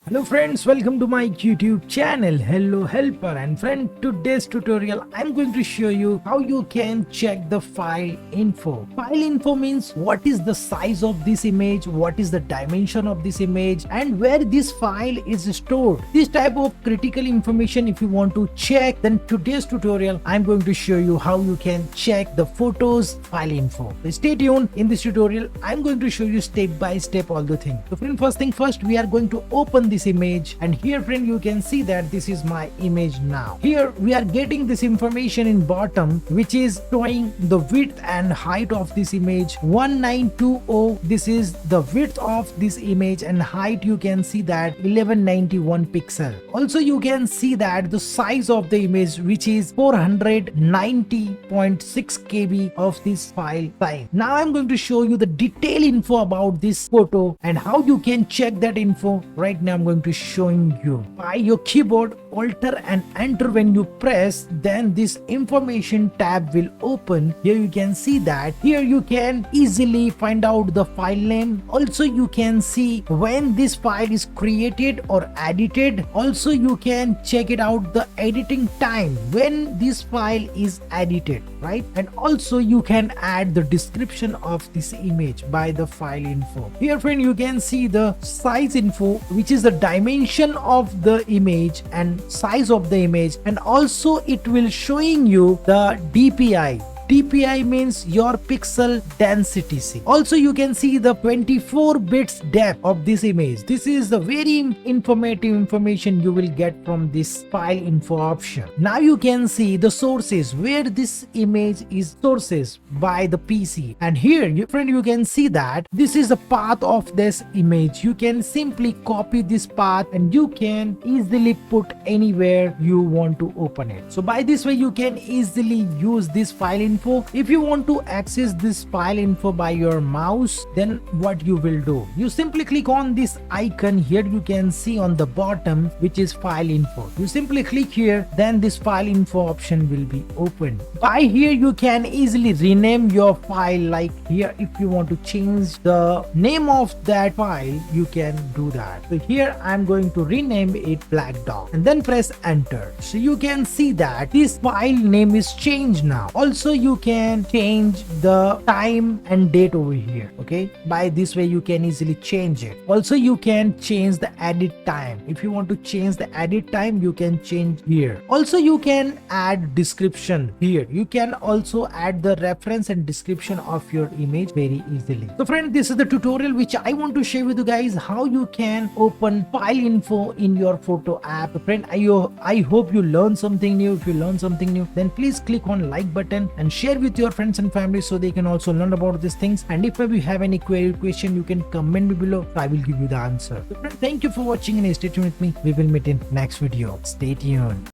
Hello friends, welcome to my YouTube channel. Hello helper, and friend, today's tutorial I'm going to show you how you can check the file info. File info means what is the size of this image, what is the dimension of this image, and where this file is stored. This type of critical information if you want to check, then today's tutorial I'm going to show you how you can check the photos file info. So stay tuned. In this tutorial I'm going to show you step by step all the things. So friend, first thing first, we are going to open this image, and here friend you can see that this is my image now. Here we are getting this information in bottom, which is showing the width and height of this image 1920. This is the width of this image, and height you can see that 1191 pixel. Also you can see that the size of the image, which is 490.6 KB of this file size. Now I'm going to show you the detailed info about this photo and how you can check that info. Right now I'm going to showing you by your keyboard, Alt and Enter. When you press, then this information tab will open. Here you can see that here you can easily find out the file name. Also you can see when this file is created or edited. Also you can check it out the editing time when this file is edited, right? And also you can add the description of this image by the file info. Here friend you can see the size info, which is the dimension of the image and size of the image, and also it will showing you the DPI. DPI means your pixel density. Also you can see the 24 bits depth of this image. This is the very informative information you will get from this file info option. Now you can see the sources where this image is sources by the PC, and here friend you can see that this is the path of this image. You can simply copy this path and you can easily put anywhere you want to open it. So by this way you can easily use this file info. If you want to access this file info by your mouse, then what you will do, you simply click on this icon. Here you can see on the bottom, which is file info. You simply click here, then this file info option will be opened. By here you can easily rename your file. Like here, if you want to change the name of that file, you can do that. So here I'm going to rename it Black Dog, and then press enter. So you can see that this file name is changed now. Also you can change the time and date over here. Okay, by this way you can easily change it. Also you can change the edit time. If you want to change the edit time, you can change here. Also you can add description here. You can also add the reference and description of your image very easily. So friend, this is the tutorial which I want to share with you guys, how you can open file info in your photo app. So friend, I hope you learned something new. If you learned something new, then please click on like button and share with your friends and family so they can also learn about these things. And if you have any query question, you can comment me below, so I will give you the answer. So friend, thank you for watching and stay tuned with me. We will meet in next video. Stay tuned.